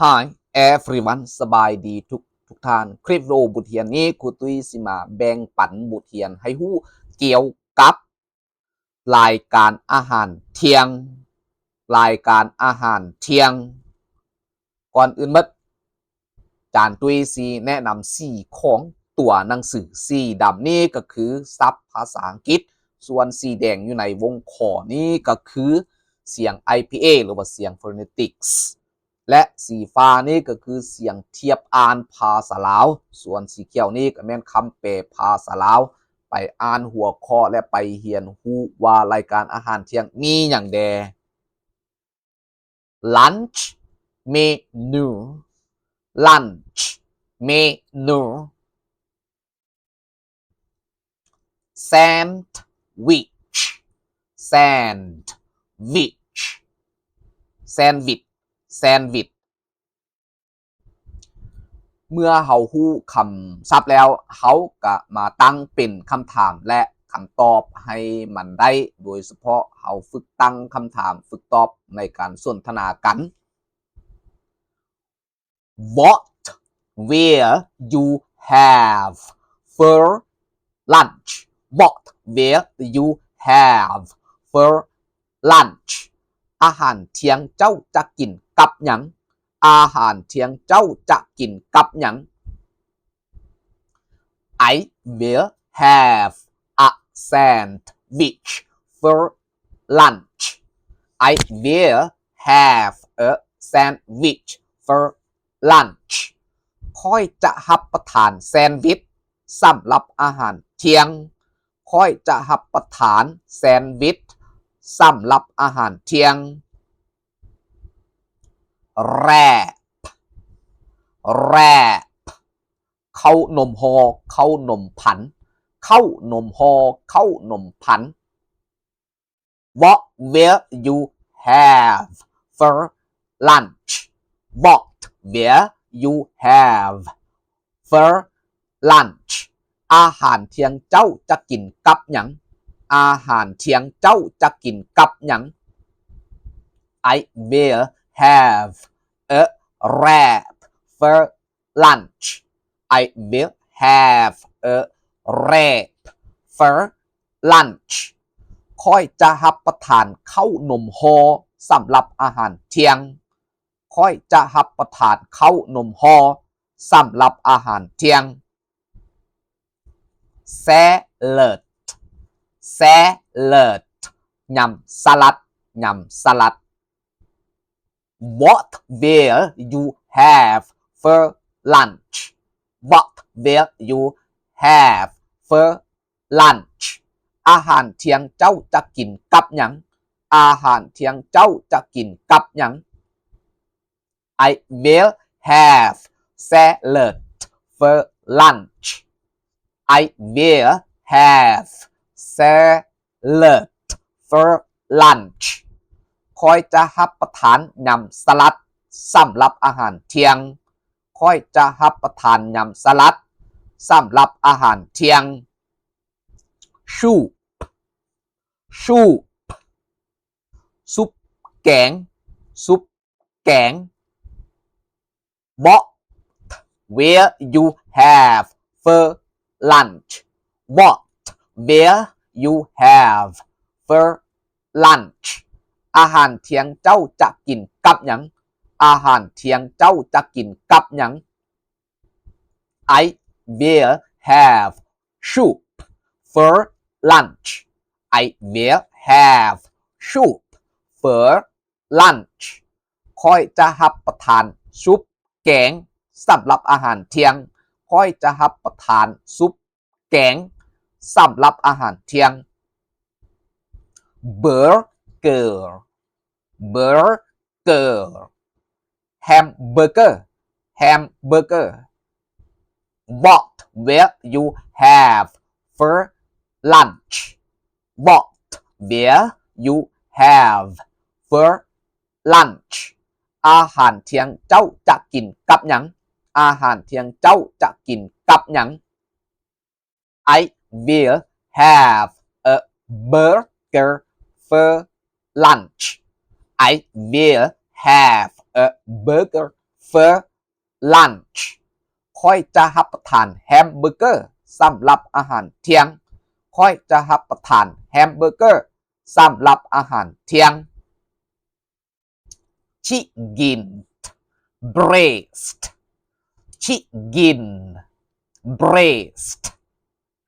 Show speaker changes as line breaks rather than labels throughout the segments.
Hi everyone สบายดีทุกท่านคลิปวิดีโอบทเรียนนี้ครูตุ้ยสิมาแบ่งปันบทเรียนให้ฮู้เกี่ยวกับรายการอาหารเที่ยงก่อนอื่นหมดจานตุ้ยสิแนะนำ4ของตัวหนังสือสีดำนี้ก็คือศัพท์ภาษาอังกฤษส่วนสีแดงอยู่ในวงขอนี้ก็คือเสียง IPA หรือว่าเสียง phonetics และสีฟ้านี่ก็คือเสียงเทียบอ่านภาษาลาวส่วนสีเขียวนี่ก็แม่นคำแปลภาษาลาวไปอ่านหัวข้อและไปเรียนรู้ว่ารายการอาหารเที่ยงมีหยังแด lunch menu sandwich เมื่อเฮาฮู้คำศัพท์แล้วเฮาก็มาตั้งเป็นคำถามและคำตอบให้มันได้โดยเฉพาะเฮาฝึกตั้งคำถามฝึกตอบในการสนทนากัน What will you have for lunch? What will you have for lunch? อาหารเที่ยงเจ้าจะกินกับหยังอาหารเที่ยงเจ้าจะกินกับหยัง I will have a sandwich for lunch. I will have a sandwich for lunch. ค่อยจะรับประทานแซนด์วิชสำหรับอาหารเที่ยงค่อยจะรับประทานแซนด์วิชสำหรับอาหารเที่ยงwrap ข้าวนมห่อข้าวนมพันข้าวนมห่อข้าวนมพัน What will you have for lunch? What will you have for lunch? อาหารเที่ยงเจ้าจะกินกับหยังอาหารเที่ยงเจ้าจะกินกับหยัง I will have a wrap for lunch. I will have a wrap for lunch. ค่อยจะรับประทานข้าวนมห่อสำหรับอาหารเที่ยงค่อยจะรับประทานข้าวนมห่อสำหรับอาหารเที่ยง salad ยำสลัด What will you have for lunch? What will you have for lunch? อาหารเที่ยงเจ้าจะกินกับหยังอาหารเที่ยงเจ้าจะกินกับหยัง I will have salad for lunch. I will have salad for lunch. ค่อยจะรับประทานยำสลัดสำหรับอาหารเที่ยงค่อยจะรับประทานยำสลัดสำหรับอาหารเที่ยง soup ซุปแกง What will you have for lunch? What will you have for lunch? อาหารเที่ยงเจ้าจะกินกับหยังอาหารเที่ยงเจ้าจะกินกับหยัง I will have soup for lunch. I will have soup for lunch. ค่อยจะรับประทานซุปแกงสำหรับอาหารเที่ยงค่อยจะรับประทานซุปแกงสำหรับอาหารเที่ยง burger hamburger What will you have for lunch? What will you have for lunch? อาหารเที่ยงเจ้าจะกินกับหยังอาหารเที่ยงเจ้าจะกินกับหยัง I will have a burger for lunch. I will have a burger for lunch ค่อยจะรับประทานแฮมเบอร์เกอร์สำหรับอาหารเที่ยงค่อยจะรับประทานแฮมเบอร์เกอร์สำหรับอาหารเที่ยง chicken breast chicken breast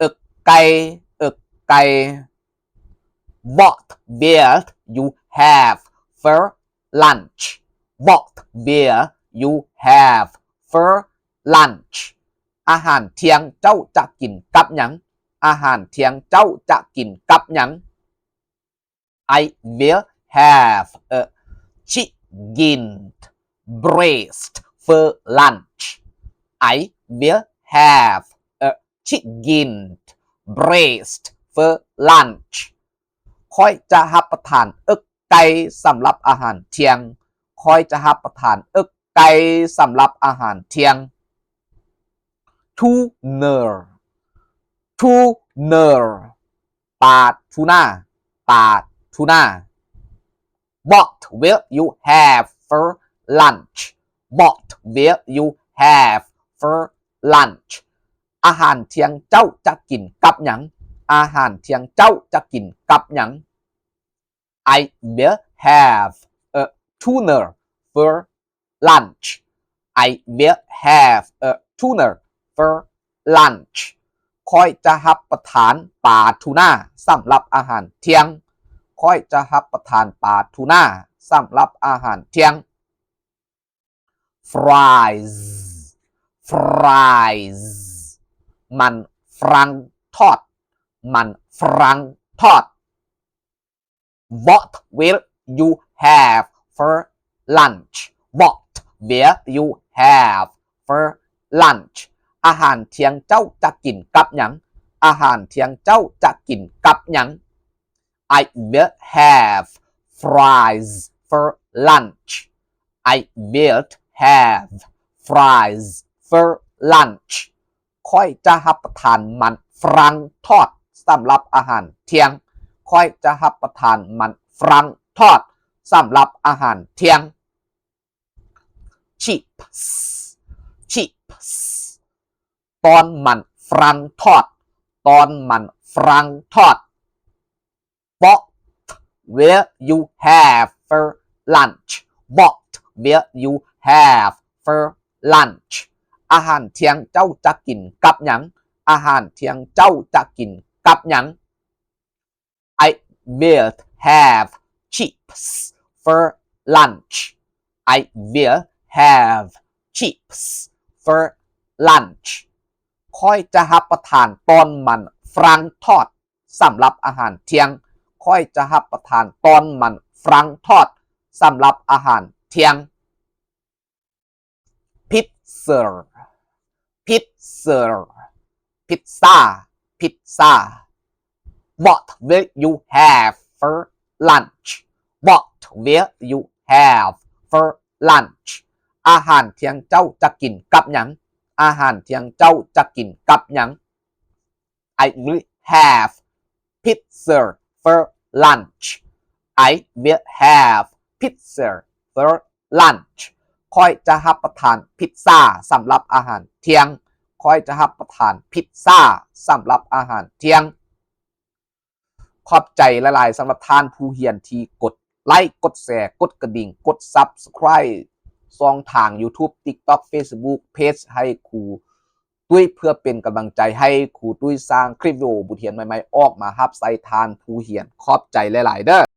อกไก่อกไก่ What will you have for lunch What will you have for lunch อาหารเที่ยงเจ้าจะกินกับหยังอาหารเที่ยงเจ้าจะกินกับหยัง I will have a chicken breast for lunch I will have a chicken breast for lunch ค่อยจะรับประทานอกไก่สำหรับอาหารเที่ยงค่อยจะรับประทานอกไก่สำหรับอาหารเที่ยง tuna ปลาทูน่าปลาทูน่า What will you have for lunch What will you have for lunch อาหารเที่ยงเจ้าจะกินกับหยังอาหารเที่ยงเจ้าจะกินกับหยัง I will have a tuna for lunch I will have a tuna for lunch ค่อยจะรับประทานปลาทูน่าสำหรับอาหารเที่ยงค่อยจะรับประทานปลาทูน่าสำหรับอาหารเที่ยง fries มันฝรั่งทอดมันฝรั่งทอด What will you have for lunch What will you have for lunch อาหารเที่ยงเจ้าจะกินกับหยังอาหารเที่ยงเจ้าจะกินกับหยัง I will have fries for lunch I will have fries for lunch ค่อยจะรับประทานมันฝรั่งทอดสำหรับอาหารเที่ยงค่อยจะรับประทานมันฝรั่งทอดสำหรับอาหารเที่ยง chips ตอนมันฝรั่งทอดตอนมันฝรั่งทอด What will you have for lunch What will you have for lunch อาหารเที่ยงเจ้าจะกินกับหยังอาหารเที่ยงเจ้าจะกินกับหยัง I will have chips for lunch I will have chips for lunch ค่อยจะรับประทานตอนมันฝรั่งทอดสำหรับอาหารเที่ยงค่อยจะรับประทานตอนมันฝรั่งทอดสำหรับอาหารเที่ยง pizza What will you have for lunch What will you have for lunch อาหารเที่ยงเจ้าจะกินกับหยังอาหารเที่ยงเจ้าจะกินกับหยัง I will have pizza for lunch I will have pizza for lunch ค่อยจะรับประทานพิซซ่าสำหรับอาหารเที่ยงค่อยจะรับประทานพิซซ่าสำหรับอาหารเที่ยงขอบใจหลายๆสำหรับท่านผู้เรียนที่กดไลค์กดแชร์กดกระดิ่งกด Subscribe ช่องทาง YouTube TikTok Facebook Page ให้ครูตุ้ยเพื่อเป็นกำลังใจให้ครูตุ้ยสร้างคลิปวิดีโอบทเรียนใหม่ๆออกมารับใส่ทานผู้เรียนขอบใจหลายๆเด้อ